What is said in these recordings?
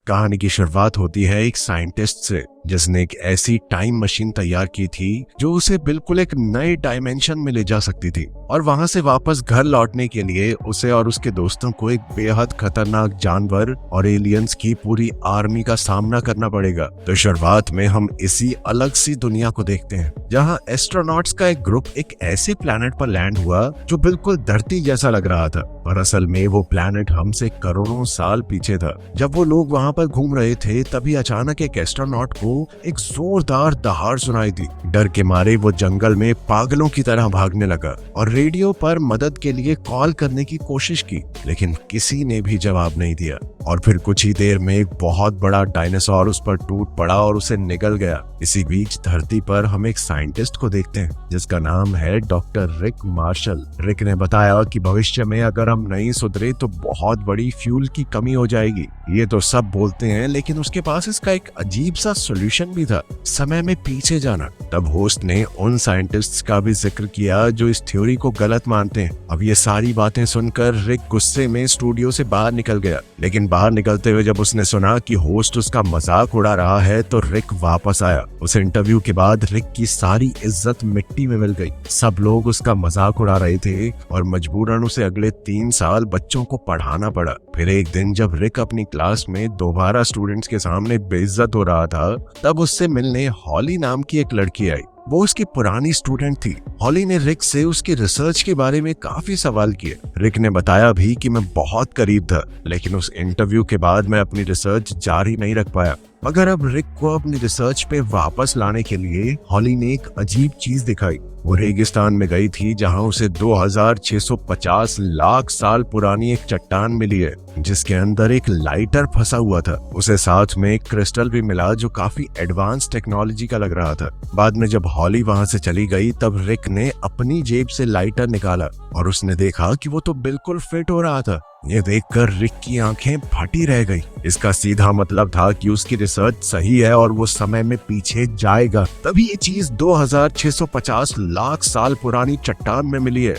कहानी की शुरुआत होती है एक साइंटिस्ट से जिसने एक ऐसी टाइम मशीन तैयार की थी जो उसे बिल्कुल एक नए डायमेंशन में ले जा सकती थी और वहां से वापस घर लौटने के लिए उसे और उसके दोस्तों को एक बेहद खतरनाक जानवर और एलियंस की पूरी आर्मी का सामना करना पड़ेगा। तो शुरुआत में हम इसी अलग सी दुनिया को देखते हैं जहां एस्ट्रोनॉट्स का एक ग्रुप एक ऐसे प्लैनेट पर लैंड हुआ जो बिल्कुल धरती जैसा लग रहा था, पर असल में वो प्लैनेट हमसे करोड़ों साल पीछे था। जब वो लोग वहां पर घूम रहे थे तभी अचानक एक एस्ट्रोनॉट को एक जोरदार दहाड़ सुनाई दी। डर के मारे वो जंगल में पागलों की तरह भागने लगा और रेडियो पर मदद के लिए कॉल करने की कोशिश की, लेकिन किसी ने भी जवाब नहीं दिया। और फिर कुछ ही देर में एक बहुत बड़ा डायनासोर उस पर टूट पड़ा और उसे निगल गया। इसी बीच धरती पर हम एक साइंटिस्ट को देखते हैं जिसका नाम है डॉक्टर रिक मार्शल। रिक ने बताया कि भविष्य में अगर हम नहीं सुधरे तो बहुत बड़ी फ्यूल की कमी हो जाएगी। ये तो सब बोलते हैं, लेकिन उसके पास इसका एक अजीब सा सॉल्यूशन भी था, समय में पीछे जाना। तब होस्ट ने उन साइंटिस्ट्स का भी जिक्र किया जो इस थ्योरी को गलत मानते हैं। अब ये सारी बातें सुनकर रिक गुस्से में स्टूडियो से बाहर निकल गया, लेकिन बाहर निकलते हुए जब उसने सुना कि होस्ट उसका मजाक उड़ा रहा है तो रिक वापस आया। उस इंटरव्यू के बाद रिक की सारी इज्जत मिट्टी में मिल गई। सब लोग उसका मजाक उड़ा रहे थे और मजबूरन उसे अगले 3 साल बच्चों को पढ़ाना पड़ा। फिर एक दिन जब रिक अपनी क्लास में दोबारा स्टूडेंट्स के सामने बेइज्जत हो रहा था तब उससे मिलने हॉली नाम की एक लड़की आई। वो उसकी पुरानी स्टूडेंट थी। हॉली ने रिक से उसकी रिसर्च के बारे में काफी सवाल किए। रिक ने बताया भी कि मैं बहुत करीब था, लेकिन उस इंटरव्यू के बाद मैं अपनी रिसर्च जारी नहीं रख पाया। मगर अब रिक को अपनी रिसर्च पे वापस लाने के लिए हॉली ने एक अजीब चीज दिखाई। वो रेगिस्तान में गई थी जहां उसे 2650 लाख साल पुरानी एक चट्टान मिली है जिसके अंदर एक लाइटर फंसा हुआ था। उसे साथ में एक क्रिस्टल भी मिला जो काफी एडवांस टेक्नोलॉजी का लग रहा था। बाद में जब हॉली वहां से चली गई तब रिक ने अपनी जेब से लाइटर निकाला और उसने देखा कि वो तो बिल्कुल फिट हो रहा था। ये देखकर रिक की आंखें फटी रह गई। इसका सीधा मतलब था कि उसकी रिसर्च सही है और वो समय में पीछे जाएगा। तभी ये चीज 2650 लाख साल पुरानी चट्टान में मिली है।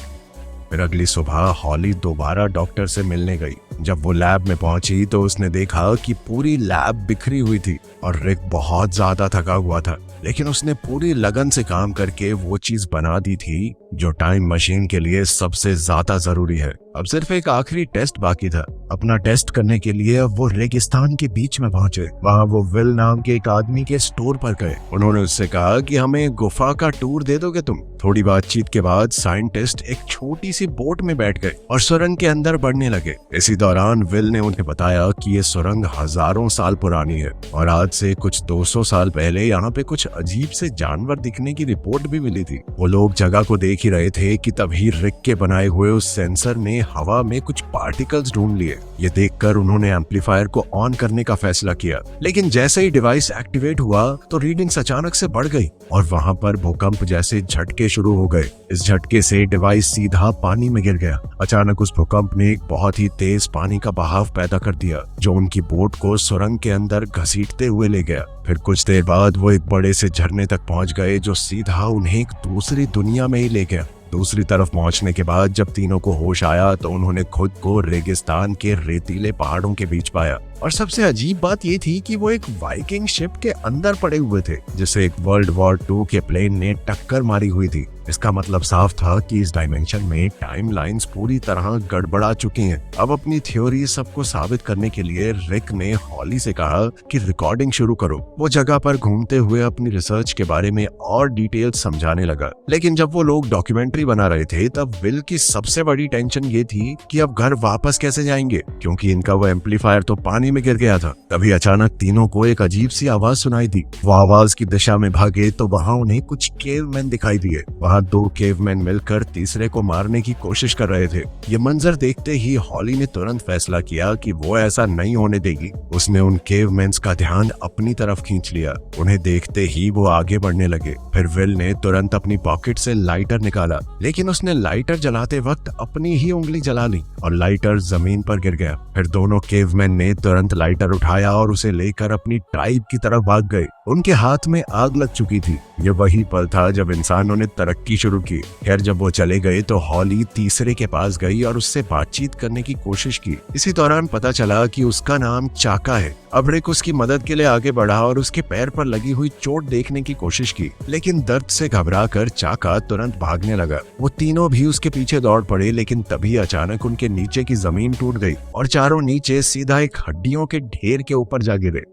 फिर अगली सुबह हॉली दोबारा डॉक्टर से मिलने गई। जब वो लैब में पहुंची तो उसने देखा कि पूरी लैब बिखरी हुई थी और रिक बहुत ज्यादा थका हुआ था, लेकिन उसने पूरी लगन से काम करके वो चीज बना दी थी जो टाइम मशीन के लिए सबसे ज्यादा जरूरी है। अब सिर्फ एक आखिरी टेस्ट बाकी था। अपना टेस्ट करने के लिए अब वो रेगिस्तान के बीच में पहुंचे। वहां वो विल नाम के एक आदमी के स्टोर पर गए। उन्होंने उससे कहा कि हमें गुफा का टूर दे दोगे तुम। थोड़ी बातचीत के बाद साइंटिस्ट एक छोटी सी बोट में बैठ गए और सुरंग के अंदर बढ़ने लगे। इसी दौरान विल ने उन्हें बताया कि ये सुरंग हजारों साल पुरानी है और आज से कुछ 200 साल पहले यहाँ पे कुछ अजीब से जानवर दिखने की रिपोर्ट भी मिली थी। वो लोग जगह को देख ही रहे थे कि तभी रिक के बनाए हुए उस सेंसर ने हवा में कुछ पार्टिकल्स ढूंढ लिए। ये देखकर उन्होंने एम्पलीफायर को ऑन करने का फैसला किया, लेकिन जैसे ही डिवाइस एक्टिवेट हुआ तो रीडिंग्स अचानक से बढ़ गई और वहां पर भूकंप जैसे झटके शुरू हो गए। इस झटके से डिवाइस सीधा पानी में गिर गया। अचानक उस भूकंप ने एक बहुत ही तेज पानी का बहाव पैदा कर दिया जो उनकी बोट को सुरंग के अंदर घसीटते हुए ले गया। फिर कुछ देर बाद वो एक बड़े से झरने तक पहुंच गए जो सीधा उन्हें एक दूसरी दुनिया में ही ले गया। दूसरी तरफ पहुंचने के बाद जब तीनों को होश आया तो उन्होंने खुद को रेगिस्तान के रेतीले पहाड़ों के बीच पाया। और सबसे अजीब बात ये थी कि वो एक वाइकिंग शिप के अंदर पड़े हुए थे जिसे एक वर्ल्ड वॉर 2 के प्लेन ने टक्कर मारी हुई थी। इसका मतलब साफ था कि इस डायमेंशन में टाइम लाइन्स पूरी तरह गड़बड़ा चुकी हैं। अब अपनी थ्योरी सबको साबित करने के लिए रिक ने हॉली से कहा कि रिकॉर्डिंग शुरू करो। वो जगह पर घूमते हुए अपनी रिसर्च के बारे में और डिटेल समझाने लगा। लेकिन जब वो लोग डॉक्यूमेंट्री बना रहे थे तब विल की सबसे बड़ी टेंशन ये थी कि अब घर वापस कैसे जाएंगे, क्योंकि इनका वो एम्पलीफायर तो पानी में गिर गया था। तभी अचानक तीनों को एक अजीब सी आवाज सुनाई दी। वो आवाज की दिशा में भागे तो वहां उन्हें कुछ केवमैन दिखाई दिए। वहां 2 केवमैन मिलकर तीसरे को मारने की कोशिश कर रहे थे। ये मंजर देखते ही हॉली ने तुरंत फैसला किया कि वो ऐसा नहीं होने देगी। उसने उन केवमैन्स का ध्यान अपनी तरफ खींच लिया। उन्हें देखते ही वो आगे बढ़ने लगे। फिर विल ने तुरंत अपनी पॉकेट से लाइटर निकाला, लेकिन उसने लाइटर जलाते वक्त अपनी ही उंगली जला ली और लाइटर जमीन पर गिर गया। फिर दोनों केवमैन ने तुरंत तुरंत लाइटर उठाया और उसे लेकर अपनी ट्राइब की तरफ भाग गए। उनके हाथ में आग लग चुकी थी। ये वही पल था जब इंसानों ने तरक्की शुरू की। खैर जब वो चले गए तो हॉली तीसरे के पास गई और उससे बातचीत करने की कोशिश की। इसी दौरान पता चला कि उसका नाम चाका है। अब रिक उसकी मदद के लिए आगे बढ़ा और उसके पैर पर लगी हुई चोट देखने की कोशिश की, लेकिन दर्द से घबराकर चाका तुरंत भागने लगा। वो तीनों भी उसके पीछे दौड़ पड़े, लेकिन तभी अचानक उनके नीचे की जमीन टूट गई और चारों नीचे सीधा एक हड्डियों के ढेर के ऊपर जा गिरे।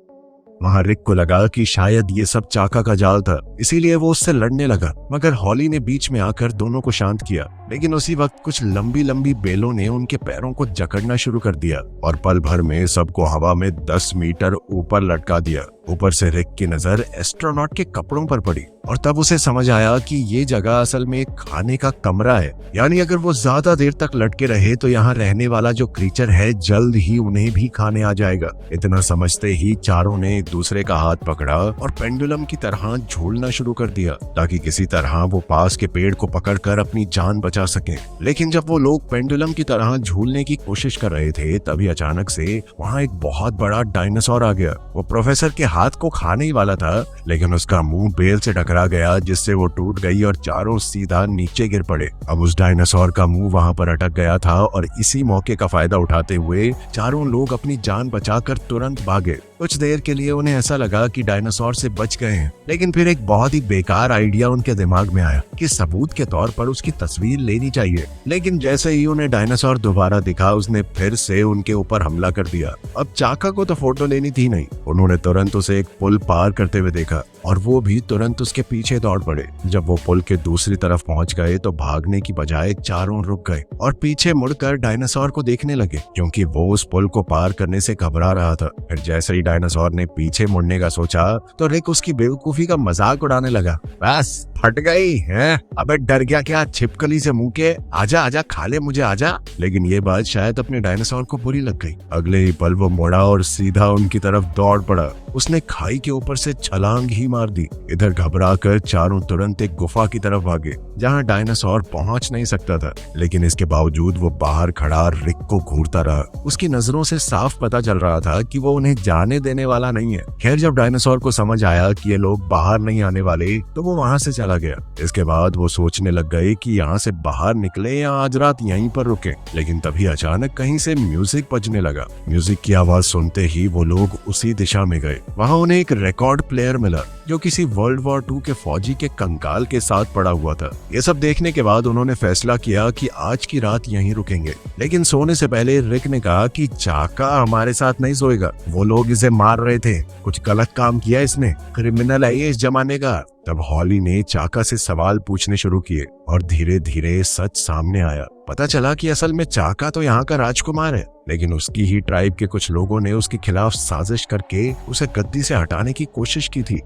वहां रिक को लगा कि शायद ये सब चाका का जाल था, इसीलिए वो उससे लड़ने लगा, मगर हॉली ने बीच में आकर दोनों को शांत किया। लेकिन उसी वक्त कुछ लंबी लंबी बेलों ने उनके पैरों को जकड़ना शुरू कर दिया और पल भर में सबको हवा में 10 मीटर ऊपर लटका दिया। ऊपर से रिक की नजर एस्ट्रोनॉट के कपड़ों पर पड़ी और तब उसे समझ आया कि ये जगह असल में एक खाने का कमरा है। यानी अगर वो ज्यादा देर तक लटके रहे तो यहाँ रहने वाला जो क्रीचर है जल्द ही उन्हें भी खाने आ जाएगा। इतना समझते ही चारों ने एक दूसरे का हाथ पकड़ा और पेंडुलम की तरह झूलना शुरू कर दिया, ताकि किसी तरह वो पास के पेड़ को पकड़कर अपनी जान बचा सके। लेकिन जब वो लोग पेंडुलम की तरह झूलने की कोशिश कर रहे थे, तभी अचानक से वहाँ एक बहुत बड़ा डायनासोर आ गया। वो प्रोफेसर के हाथ को खाने ही वाला था, लेकिन उसका मुंह बेल से टकरा गया, जिससे वो टूट गई और चारों सीधा नीचे गिर पड़े। अब उस डायनासोर का मुंह वहां पर अटक गया था और इसी मौके का फायदा उठाते हुए चारों लोग अपनी जान बचाकर तुरंत भागे। कुछ देर के लिए उन्हें ऐसा लगा कि डायनासोर से बच गए हैं, लेकिन फिर एक बहुत ही बेकार आइडिया उनके दिमाग में आया कि सबूत के तौर पर उसकी तस्वीर लेनी चाहिए। लेकिन जैसे ही उन्हें डायनासोर दोबारा दिखा, उसने फिर से उनके ऊपर हमला कर दिया। अब चाका को तो फोटो लेनी थी नहीं, उन्होंने तुरंत उसे एक पुल पार करते हुए देखा और वो भी तुरंत उसके पीछे दौड़ पड़े। जब वो पुल के दूसरी तरफ पहुंच गए तो भागने की बजाय चारों रुक गए और पीछे मुड़कर डायनासोर को देखने लगे, क्योंकि वो उस पुल को पार करने से घबरा रहा था। फिर जैसे ही डायनासोर ने पीछे मुड़ने का सोचा तो रिक उसकी बेवकूफी का मजाक उड़ाने लगा। बस फट गई है, अबे डर गया क्या, छिपकली से मुंह के, आजा आजा खा ले मुझे आजा। लेकिन ये बात शायद अपने डायनासोर को बुरी लग गई। अगले ही पल वो मुड़ा और सीधा उनकी तरफ दौड़ पड़ा। उसने खाई के ऊपर से छलांग ही मार दी। इधर घबराकर चारों तुरंत एक गुफा की तरफ भागे, जहां डायनासोर पहुंच नहीं सकता था। लेकिन इसके बावजूद वो बाहर खड़ा रिक को घूरता रहा। उसकी नजरों से साफ पता चल रहा था कि वो उन्हें जाने देने वाला नहीं है। खैर जब डायनासोर को समझ आया कि ये लोग बाहर नहीं आने वाले, तो वो वहां से चला गया। इसके बाद वो सोचने लग गए कि यहाँ से बाहर निकले या आज रात यहीं पर रुके। लेकिन तभी अचानक कहीं से म्यूजिक बजने लगा। म्यूजिक की आवाज सुनते ही वो लोग उसी दिशा में गए। वहां उन्हें एक रिकॉर्ड प्लेयर मिला जो किसी वर्ल्ड वॉर 2 के फौजी के कंकाल के साथ पड़ा हुआ था। ये सब देखने के बाद उन्होंने फैसला किया कि आज की रात यहीं रुकेंगे। लेकिन सोने से पहले रिक ने कहा कि चाका हमारे साथ नहीं सोएगा, वो लोग इसे मार रहे थे, कुछ गलत काम किया इसने, क्रिमिनल है ये इस जमाने का। तब हॉली ने चाका से सवाल पूछने शुरू किए और धीरे धीरे सच सामने आया। पता चला कि असल में चाका तो यहाँ का राजकुमार है, लेकिन उसकी ही ट्राइब के कुछ लोगों ने उसके खिलाफ साजिश करके उसे गद्दी से हटाने की कोशिश की थी।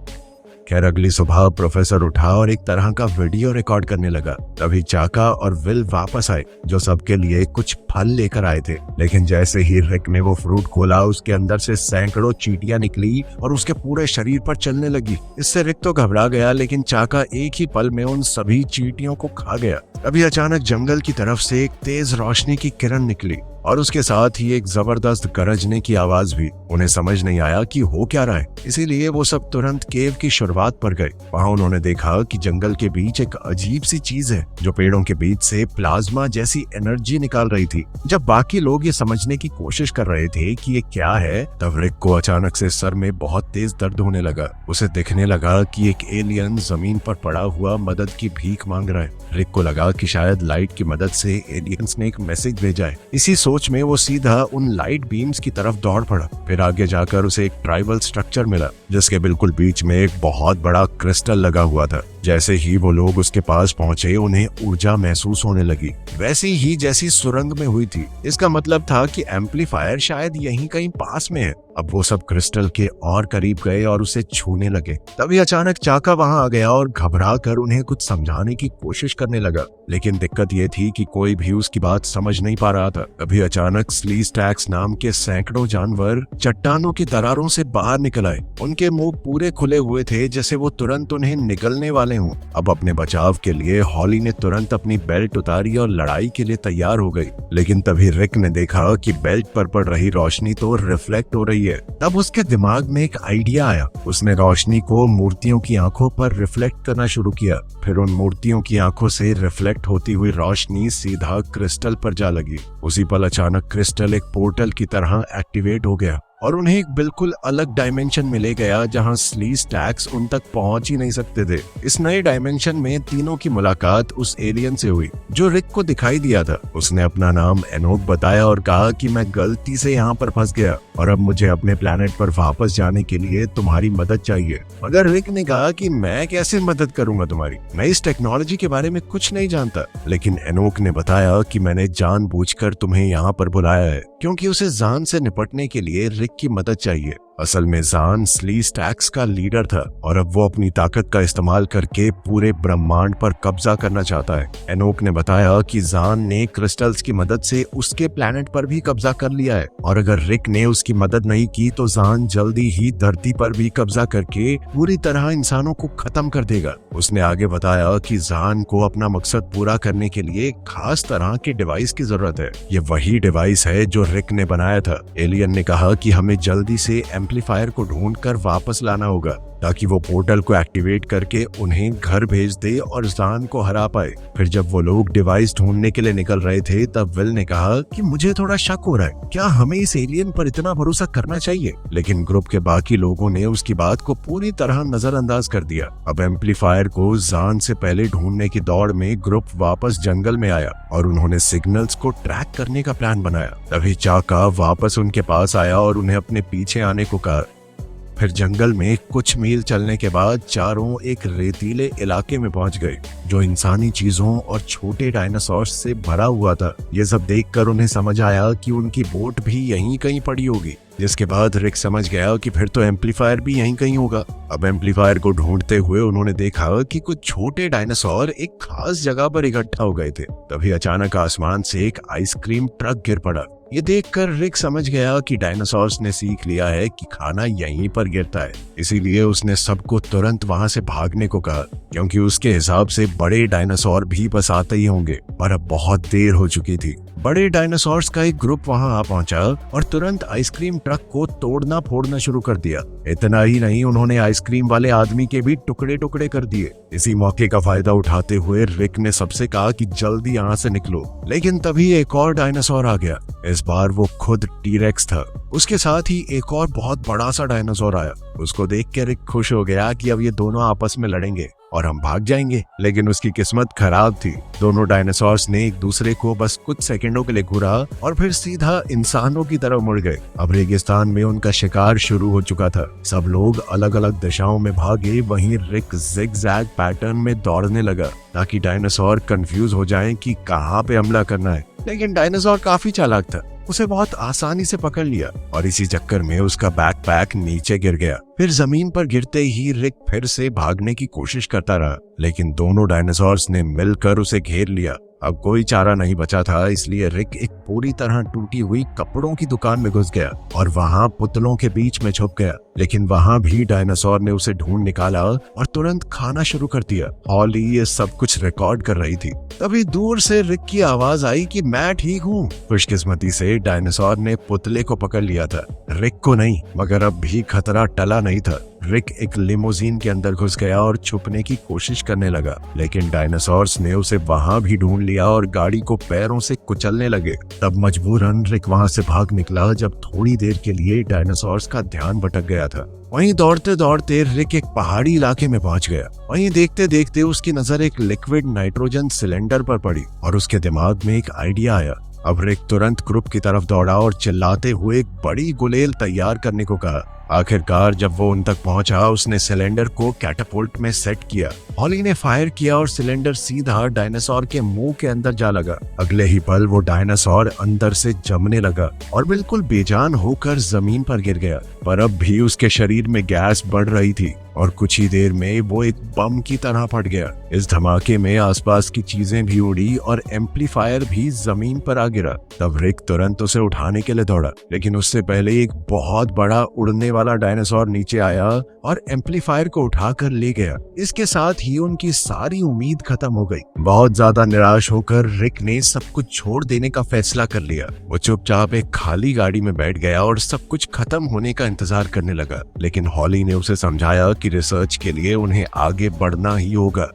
खैर अगली सुबह प्रोफेसर उठा और एक तरह का वीडियो रिकॉर्ड करने लगा। तभी चाका और विल वापस आए, जो सबके लिए कुछ फल लेकर आए थे। लेकिन जैसे ही रिक ने वो फ्रूट खोला, उसके अंदर से सैकड़ों चींटियां निकली और उसके पूरे शरीर पर चलने लगी। इससे रिक तो घबरा गया, लेकिन चाका एक ही पल में उन सभी चींटियों को खा गया। अभी अचानक जंगल की तरफ से एक तेज रोशनी की किरण निकली और उसके साथ ही एक जबरदस्त गरजने की आवाज भी। उन्हें समझ नहीं आया कि हो क्या रहा है, इसीलिए वो सब तुरंत केव की शुरुआत पर गए। वहां उन्होंने देखा कि जंगल के बीच एक अजीब सी चीज है जो पेड़ों के बीच से प्लाज्मा जैसी एनर्जी निकाल रही थी। जब बाकी लोग ये समझने की कोशिश कर रहे थे कि ये क्या है, तब रिक को अचानक से सर में बहुत तेज दर्द होने लगा। उसे दिखने लगा कि एक एलियन जमीन पर पड़ा हुआ मदद की भीख मांग रहा है। रिक को लगा कि शायद लाइट की मदद से एलियंस ने एक मैसेज भेजा है। इसी सोच में वो सीधा उन लाइट बीम्स की तरफ दौड़ पड़ा। फिर आगे जाकर उसे एक ट्राइबल स्ट्रक्चर मिला, जिसके बिल्कुल बीच में एक बहुत बड़ा क्रिस्टल लगा हुआ था। जैसे ही वो लोग उसके पास पहुंचे, उन्हें ऊर्जा महसूस होने लगी, वैसी ही जैसी सुरंग में हुई थी। इसका मतलब था कि एम्पलीफायर शायद यहीं कहीं पास में है। अब वो सब क्रिस्टल के और करीब गए और उसे छूने लगे। तभी अचानक चाका वहां आ गया और घबरा कर उन्हें कुछ समझाने की कोशिश करने लगा। लेकिन दिक्कत ये थी कि कोई भी उसकी बात समझ नहीं पा रहा था। तभी अचानक स्लीस्टैक्स नाम के सैकड़ों जानवर चट्टानों की दरारों से बाहर निकल आए। उनके मुंह पूरे खुले हुए थे, जैसे वो तुरंत उन्हें निगलने वाले हूँ। अब अपने बचाव के लिए हॉली ने तुरंत अपनी बेल्ट उतारी और लड़ाई के लिए तैयार हो गई। लेकिन तभी रिक ने देखा कि बेल्ट पर पड़ रही रोशनी तो रिफ्लेक्ट हो रही है। तब उसके दिमाग में एक आइडिया आया। उसने रोशनी को मूर्तियों की आंखों पर रिफ्लेक्ट करना शुरू किया। फिर उन मूर्तियों की आंखों से रिफ्लेक्ट होती हुई रोशनी सीधा क्रिस्टल पर जा लगी। उसी पल अचानक क्रिस्टल एक पोर्टल की तरह एक्टिवेट हो गया और उन्हें एक बिल्कुल अलग डायमेंशन में ले गया जहां स्लीज टैक्स उन तक पहुंच ही नहीं सकते थे। इस नए डायमेंशन में तीनों की मुलाकात उस एलियन से हुई जो रिक को दिखाई दिया था। उसने अपना नाम एनोक बताया और कहा कि मैं गलती से यहाँ पर फंस गया और अब मुझे अपने प्लेनेट पर वापस जाने के लिए तुम्हारी मदद चाहिए। मगर रिक ने कहा कि मैं कैसे मदद करूंगा तुम्हारी, मैं इस टेक्नोलॉजी के बारे में कुछ नहीं जानता। लेकिन एनोक ने बताया कि मैंने जानबूझकर तुम्हें यहाँ पर बुलाया है क्योंकि उसे जान से निपटने के लिए रिक की मदद चाहिए। असल में जान स्लीज टैक्स का लीडर था और अब वो अपनी ताकत का इस्तेमाल करके पूरे ब्रह्मांड पर कब्जा करना चाहता है। एनोक ने बताया कि जान ने क्रिस्टल्स की मदद से उसके प्लेनेट पर भी कब्जा कर लिया है और अगर रिक ने उसकी मदद नहीं की तो जान जल्दी ही धरती पर भी कब्जा करके पूरी तरह इंसानों को खत्म कर देगा। उसने आगे बताया कि जान को अपना मकसद पूरा करने के लिए खास तरह के डिवाइस की जरूरत है। ये वही डिवाइस है जो रिक ने बनाया था। एलियन ने कहा कि हमें जल्दी से एम्पलीफायर को ढूंढकर वापस लाना होगा ताकि वो पोर्टल को एक्टिवेट करके उन्हें घर भेज दे और जान को हरा पाए। फिर जब वो लोग डिवाइस ढूंढने के लिए निकल रहे थे तब विल ने कहा कि मुझे थोड़ा शक हो रहा है, क्या हमें इस एलियन पर इतना भरोसा करना चाहिए? लेकिन ग्रुप के बाकी लोगों ने उसकी बात को पूरी तरह नजरअंदाज कर दिया। अब एम्पलीफायर को जान से पहले ढूंढने की दौड़ में ग्रुप वापस जंगल में आया और उन्होंने सिग्नल्स को ट्रैक करने का प्लान बनाया। तभी चाका वापस उनके पास आया और उन्हें अपने पीछे आने को कहा। फिर जंगल में कुछ मील चलने के बाद चारों एक रेतीले इलाके में पहुंच गए जो इंसानी चीजों और छोटे डायनासोर्स से भरा हुआ था। ये सब देखकर उन्हें समझ आया कि उनकी बोट भी यहीं कहीं पड़ी होगी, जिसके बाद रिक समझ गया कि फिर तो एम्पलीफायर भी यहीं कहीं होगा। अब एम्पलीफायर को ढूंढते हुए उन्होंने देखा कि कुछ छोटे डायनासोर एक खास जगह पर इकट्ठा हो गए थे। तभी अचानक आसमान से एक आइसक्रीम ट्रक गिर पड़ा। ये देखकर रिक समझ गया कि डायनासोर्स ने सीख लिया है कि खाना यहीं पर गिरता है। इसीलिए उसने सबको तुरंत वहां से भागने को कहा क्योंकि उसके हिसाब से बड़े डायनासोर भी बस आते ही होंगे। पर अब बहुत देर हो चुकी थी। बड़े डायनासोर्स का एक ग्रुप वहां आ पहुंचा और तुरंत आइसक्रीम ट्रक को तोड़ना फोड़ना शुरू कर दिया। इतना ही नहीं, उन्होंने आइसक्रीम वाले आदमी के भी टुकड़े टुकड़े कर दिए। इसी मौके का फायदा उठाते हुए रिक ने सबसे कहा कि जल्दी यहाँ से निकलो। लेकिन तभी एक और डायनासोर आ गया। इस बार वो खुद टीरेक्स था। उसके साथ ही एक और बहुत बड़ा सा डायनासोर आया। उसको देख के रिक खुश हो गया कि अब ये दोनों आपस में लड़ेंगे और हम भाग जाएंगे। लेकिन उसकी किस्मत खराब थी। दोनों डायनासोर्स ने एक दूसरे को बस कुछ सेकंडों के लिए घूरा और फिर सीधा इंसानों की तरफ मुड़ गए। अब रेगिस्तान में उनका शिकार शुरू हो चुका था। सब लोग अलग अलग दिशाओं में भागे। वहीं रिक जिग-जैग पैटर्न में दौड़ने लगा ताकि डायनासोर कंफ्यूज हो जाएं कि कहां पे हमला करना है। लेकिन डायनासोर काफी चालाक था, उसे बहुत आसानी से पकड़ लिया और इसी चक्कर में उसका बैकपैक नीचे गिर गया। फिर जमीन पर गिरते ही रिक फिर से भागने की कोशिश करता रहा, लेकिन दोनों डायनासोर्स ने मिलकर उसे घेर लिया। अब कोई चारा नहीं बचा था, इसलिए रिक एक पूरी तरह टूटी हुई कपड़ों की दुकान में घुस गया और वहां पुतलों के बीच में छुप गया। लेकिन वहां भी डायनासोर ने उसे ढूंढ निकाला और तुरंत खाना शुरू कर दिया। हॉली ये सब कुछ रिकॉर्ड कर रही थी। तभी दूर से रिक की आवाज आई कि मैं ठीक हूँ। खुशकिस्मती से डायनासोर ने पुतले को पकड़ लिया था, रिक को नहीं। मगर अब भी खतरा टला नहीं था। रिक एक लिमोजीन के अंदर घुस गया और छुपने की कोशिश करने लगा, लेकिन डायनासोर्स ने उसे वहां भी ढूंढ लिया और गाड़ी को पैरों से कुचलने लगे। तब मजबूरन रिक वहां से भाग निकला जब थोड़ी देर के लिए डायनासोर्स का ध्यान भटक गया था। वहीं दौड़ते दौड़ते रिक एक पहाड़ी इलाके में पहुंच गया। वहीं देखते देखते उसकी नजर एक लिक्विड नाइट्रोजन सिलेंडर पर पड़ी और उसके दिमाग में एक आइडिया आया। अब रिक तुरंत ग्रुप की तरफ दौड़ा और चिल्लाते हुए एक बड़ी गुलेल तैयार करने को कहा। आखिरकार जब वो उन तक पहुंचा, उसने सिलेंडर को कैटापुल्ट में सेट किया। हॉली ने फायर किया और सिलेंडर सीधा डायनासोर के मुंह के अंदर जा लगा। अगले ही पल वो डायनासोर अंदर से जमने लगा और बिल्कुल बेजान होकर जमीन पर गिर गया। पर अब भी उसके शरीर में गैस बढ़ रही थी और कुछ ही देर में वो एक बम की तरह फट गया। इस धमाके में आसपास की चीजें भी उड़ी और एम्पलीफायर भी जमीन पर आ गिरा। तब रिक तुरंत उसे उठाने के लिए दौड़ा, लेकिन उससे पहले एक बहुत बड़ा उड़ने वाला डायनासोर नीचे आया और एम्पलीफायर को उठाकर ले गया। इसके साथ ही उनकी सारी उम्मीद खत्म हो गई। बहुत ज्यादा निराश होकर रिक ने सब कुछ छोड़ देने का फैसला कर लिया। वो चुपचाप एक खाली गाड़ी में बैठ गया और सब कुछ खत्म होने का इंतजार करने लगा। लेकिन हॉली ने उसे समझाया कि रिसर्च के लिए उन्हें आगे बढ़ना ही होगा।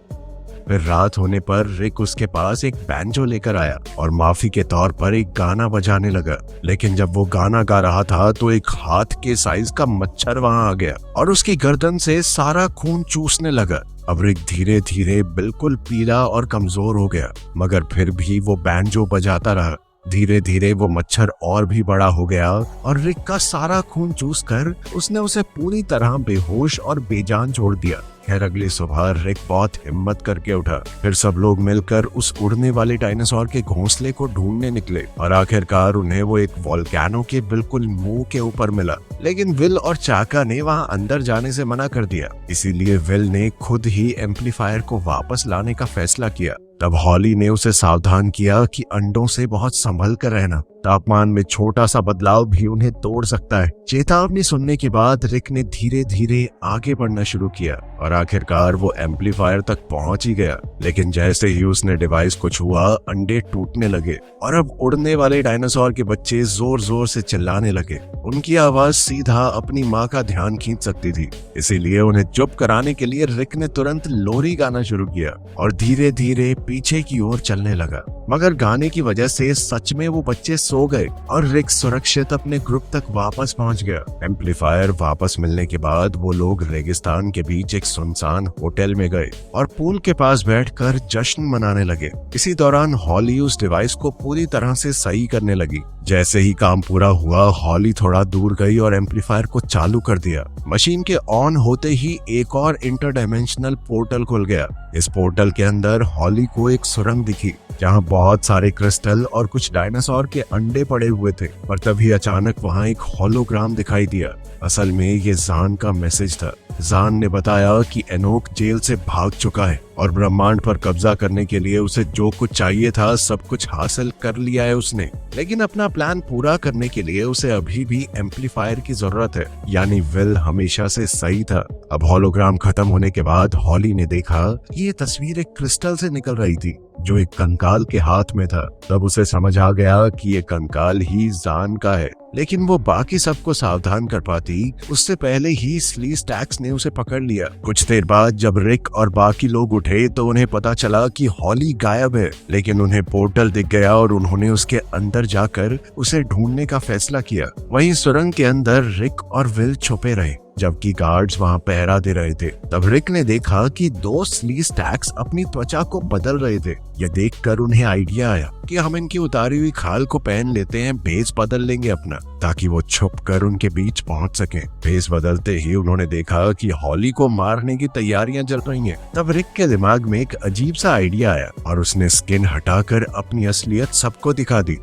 फिर रात होने पर रिक उसके पास एक बैंजो लेकर आया और माफी के तौर पर एक गाना बजाने लगा। लेकिन जब वो गाना गा रहा था तो एक हाथ के साइज का मच्छर वहां आ गया और उसकी गर्दन से सारा खून चूसने लगा। अब रिक धीरे धीरे बिल्कुल पीला और कमजोर हो गया, मगर फिर भी वो बैंजो बजाता रहा। धीरे धीरे वो मच्छर और भी बड़ा हो गया और रिक का सारा खून चूसकर उसने उसे पूरी तरह बेहोश और बेजान छोड़ दिया। खैर अगली सुबह रिक बहुत हिम्मत करके उठा। फिर सब लोग मिलकर उस उड़ने वाले डायनासोर के घोंसले को ढूंढने निकले और आखिरकार उन्हें वो एक वोल्केनो के बिल्कुल मुंह के ऊपर मिला। लेकिन विल और चाका ने वहां अंदर जाने से मना कर दिया। इसीलिए विल ने खुद ही एम्पलीफायर को वापस लाने का फैसला किया। तब हॉली ने उसे सावधान किया कि अंडों से बहुत संभल कर रहना, तापमान में छोटा सा बदलाव भी उन्हें तोड़ सकता है। चेतावनी सुनने के बाद रिक ने धीरे धीरे आगे बढ़ना शुरू किया और आखिरकार वो एम्पलीफायर तक पहुंच ही गया। लेकिन जैसे ही उसने डिवाइस को छुआ, अंडे टूटने लगे और अब उड़ने वाले डायनासोर के बच्चे जोर जोर से चिल्लाने लगे। उनकी आवाज सीधा अपनी माँ का ध्यान खींच सकती थी। इसीलिए उन्हें चुप कराने के लिए रिक ने तुरंत लोरी गाना शुरू किया और धीरे धीरे पीछे की ओर चलने लगा। मगर गाने की वजह से सच में वो बच्चे सो गए और रिक सुरक्षित अपने ग्रुप तक वापस पहुंच गया। एम्पलीफायर वापस मिलने के बाद वो लोग रेगिस्तान के बीच एक सुनसान होटल में गए और पूल के पास बैठकर जश्न मनाने लगे। इसी दौरान हॉली उस डिवाइस को पूरी तरह से सही करने लगी। जैसे ही काम पूरा हुआ, हॉली थोड़ा दूर गई और एम्पलीफायर को चालू कर दिया। मशीन के ऑन होते ही एक और इंटरडायमेंशनल पोर्टल खुल गया। इस पोर्टल के अंदर हॉली को एक सुरंग दिखी जहां बहुत सारे क्रिस्टल और कुछ डायनासोर के अंडे पड़े हुए थे। पर तभी अचानक वहां एक होलोग्राम दिखाई दिया। असल में ये जान का मैसेज था। जान ने बताया कि एनोक जेल से भाग चुका है और ब्रह्मांड पर कब्जा करने के लिए उसे जो कुछ चाहिए था सब कुछ हासिल कर लिया है उसने। लेकिन अपना प्लान पूरा करने के लिए उसे अभी भी एम्पलीफायर की जरूरत है। यानी विल हमेशा से सही था। अब होलोग्राम खत्म होने के बाद हॉली ने देखा कि ये तस्वीर एक क्रिस्टल से निकल रही थी जो एक कंकाल के हाथ में था। तब उसे समझ आ गया कि ये कंकाल ही जान का है। लेकिन वो बाकी सबको सावधान कर पाती उससे पहले ही स्लीस्टैक्स ने उसे पकड़ लिया। कुछ देर बाद जब रिक और बाकी लोग उठे तो उन्हें पता चला कि हॉली गायब है। लेकिन उन्हें पोर्टल दिख गया और उन्होंने उसके अंदर जाकर उसे ढूंढने का फैसला किया। वहीं सुरंग के अंदर रिक और विल छुपे रहे जबकि गार्ड्स वहां पहरा दे रहे थे। तब रिक ने देखा कि दो स्लीस्टैक्स अपनी त्वचा को बदल रहे थे। यह देखकर उन्हें आइडिया आया कि हम इनकी उतारी हुई खाल को पहन लेते हैं, भेस बदल लेंगे अपना, ताकि वो छुप कर उनके बीच पहुंच सके। भेस बदलते ही उन्होंने देखा कि हॉली को मारने की तैयारियां चल रही हैं। तब रिक के दिमाग में एक अजीब सा आइडिया आया और उसने स्किन हटाकर अपनी असलियत सबको दिखा दी।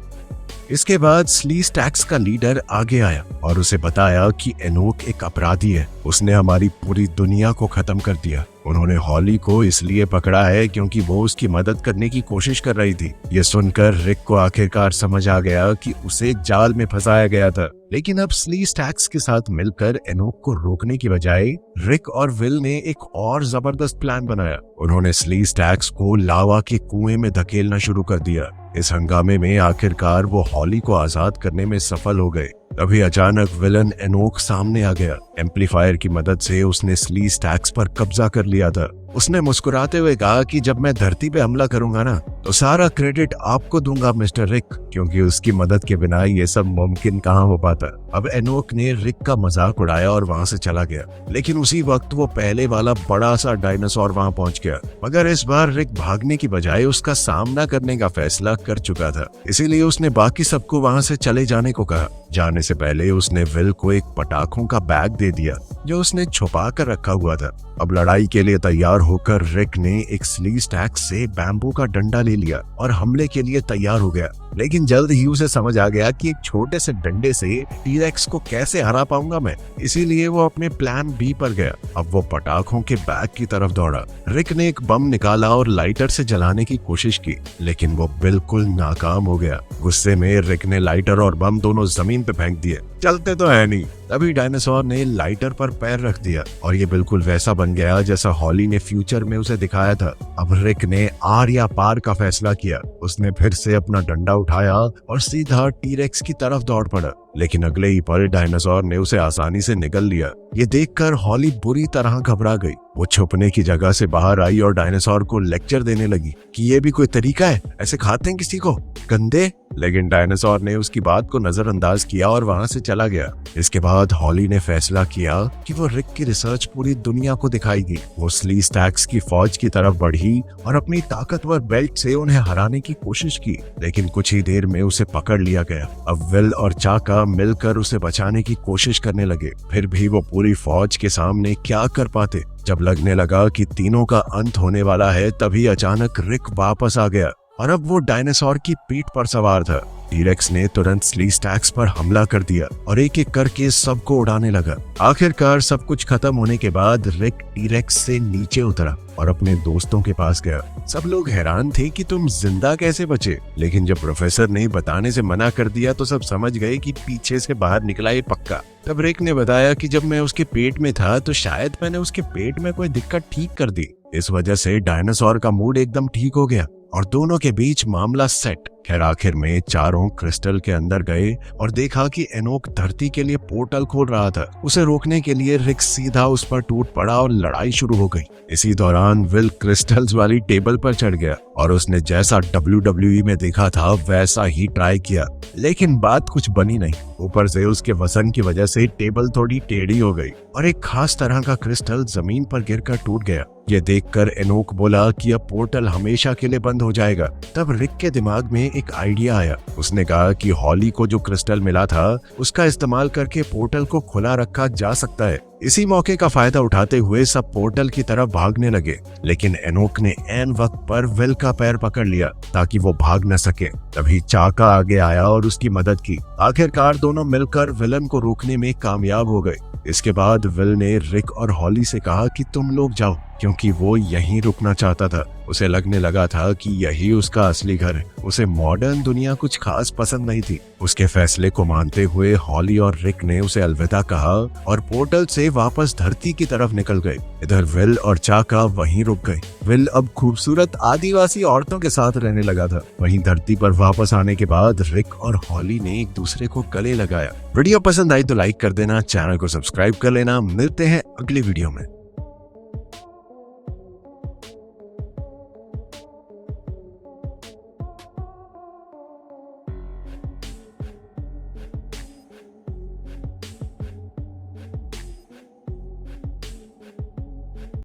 इसके बाद स्लीस्टैक्स का लीडर आगे आया और उसे बताया कि एनोक एक अपराधी है। उसने हमारी पूरी दुनिया को खत्म कर दिया। उन्होंने हॉली को इसलिए पकड़ा है क्योंकि वो उसकी मदद करने की कोशिश कर रही थी। ये सुनकर रिक को आखिरकार समझ आ गया कि उसे एक जाल में फंसाया गया था। लेकिन अब स्लीस्टैक्स के साथ मिलकर एनोक को रोकने की बजाय रिक और विल ने एक और जबरदस्त प्लान बनाया। उन्होंने स्लीस्टैक्स को लावा के कुएं में धकेलना शुरू कर दिया। इस हंगामे में आखिरकार वो हॉली को आजाद करने में सफल हो गए। तभी अचानक विलन एनोक सामने आ गया। एम्पलीफायर की मदद से उसने स्लीस्टैक्स पर कब्जा कर लिया था। उसने मुस्कुराते हुए कहा कि जब मैं धरती पे हमला करूंगा ना तो सारा क्रेडिट आपको दूंगा मिस्टर रिक, क्योंकि उसकी मदद के बिना ये सब मुमकिन कहाँ हो पाता। अब एनोक ने रिक का मजाक उड़ाया और वहां से चला गया। लेकिन उसी वक्त वो पहले वाला बड़ा सा डायनासोर वहां पहुंच गया। मगर इस बार रिक भागने की बजाय उसका सामना करने का फैसला कर चुका था। इसीलिए उसने बाकी सबको वहां से चले जाने को कहा। जाने से पहले उसने विल को एक पटाखों का बैग दे दिया जो उसने छुपा कर रखा हुआ था। अब लड़ाई के लिए तैयार होकर रिक ने एक स्लीस्टैक्स से बैम्बू का डंडा ले लिया और हमले के लिए तैयार हो गया। लेकिन जल्द ही उसे समझ आ गया कि एक छोटे से डंडे से टी-रेक्स को कैसे हरा पाऊंगा मैं। इसीलिए वो अपने प्लान बी पर गया। अब वो पटाखों के बैग की तरफ दौड़ा। रिक ने एक बम निकाला और लाइटर से जलाने की कोशिश की, लेकिन वो बिल्कुल नाकाम हो गया। गुस्से में रिक ने लाइटर और बम दोनों जमीन पे फेंक दिए। चलते तो है नहीं। तभी डायनासोर ने लाइटर पर पैर रख दिया और ये बिल्कुल वैसा बन गया जैसा हॉली ने फ्यूचर में उसे दिखाया था। अब रिक ने आर या पार का फैसला किया। उसने फिर से अपना डंडा उठाया और सीधा टीरेक्स की तरफ दौड़ पड़ा, लेकिन अगले ही पल डायनासोर ने उसे आसानी से निगल लिया। ये देखकर हॉली बुरी तरह घबरा गई। वो छुपने की जगह से बाहर आई और डायनासोर को लेक्चर देने लगी कि ये भी कोई तरीका है, ऐसे खाते हैं किसी को, गंदे। लेकिन डायनासोर ने उसकी बात को नजरअंदाज किया और वहां से चला गया। इसके बाद हॉली ने फैसला किया कि वो रिक की रिसर्च पूरी दुनिया को दिखाएगी। वो स्ली स्टैक्स की फौज की तरफ बढ़ी और अपनी ताकतवर बेल्ट से उन्हें हराने की कोशिश की, लेकिन कुछ ही देर में उसे पकड़ लिया गया। अब विल और चाका मिलकर उसे बचाने की कोशिश करने लगे, फिर भी वो पूरी फौज के सामने क्या कर पाते। जब लगने लगा कि तीनों का अंत होने वाला है, तभी अचानक रिक वापस आ गया और अब वो डायनासोर की पीठ पर सवार था। टीरेक्स ने तुरंत स्ली स्टैक्स पर हमला कर दिया और एक एक करके सबको उड़ाने लगा। आखिरकार सब कुछ खत्म होने के बाद रिक टीरेक्स से नीचे उतरा और अपने दोस्तों के पास गया। सब लोग हैरान थे कि तुम जिंदा कैसे बचे, लेकिन जब प्रोफेसर ने बताने से मना कर दिया तो सब समझ गए कि पीछे से बाहर निकला ये पक्का। तब रिक ने बताया कि जब मैं उसके पेट में था तो शायद मैंने उसके पेट में कोई दिक्कत ठीक कर दी। इस वजह से डायनासोर का मूड एकदम ठीक हो गया और दोनों के बीच मामला सेट। खैर आखिर में चारों क्रिस्टल के अंदर गए और देखा कि एनोक धरती के लिए पोर्टल खोल रहा था। उसे रोकने के लिए रिक सीधा उस पर टूट पड़ा और लड़ाई शुरू हो गई। इसी दौरान विल क्रिस्टल्स वाली टेबल पर चढ़ गया और उसने जैसा WWE में देखा था वैसा ही ट्राई किया, लेकिन बात कुछ बनी नहीं। ऊपर से उसके वजन की वजह से टेबल थोड़ी टेढ़ी हो गई और एक खास तरह का क्रिस्टल जमीन पर गिरकर टूट गया। ये देखकर एनोक बोला कि अब पोर्टल हमेशा के लिए बंद हो जाएगा। तब रिक के दिमाग में एक आइडिया आया। उसने कहा कि हॉली को जो क्रिस्टल मिला था उसका इस्तेमाल करके पोर्टल को खुला रखा जा सकता है। इसी मौके का फायदा उठाते हुए सब पोर्टल की तरफ भागने लगे, लेकिन एनोक ने ऐन वक्त पर विल का पैर पकड़ लिया ताकि वो भाग न सके। तभी चाका आगे आया और उसकी मदद की। आखिरकार दोनों मिलकर विलन को रोकने में कामयाब हो गए। इसके बाद विल ने रिक और हॉली से कहा कि तुम लोग जाओ, क्योंकि वो यहीं रुकना चाहता था। उसे लगने लगा था कि यही उसका असली घर है। उसे मॉडर्न दुनिया कुछ खास पसंद नहीं थी। उसके फैसले को मानते हुए हॉली और रिक ने उसे अलविदा कहा और पोर्टल से वापस धरती की तरफ निकल गए। इधर विल और चाका वहीं रुक गए। विल अब खूबसूरत आदिवासी औरतों के साथ रहने लगा था। वहीं धरती पर वापस आने के बाद रिक और हॉली ने एक दूसरे को गले लगाया। वीडियो पसंद आई तो लाइक कर देना, चैनल को सब्सक्राइब कर लेना। मिलते हैं अगली वीडियो में।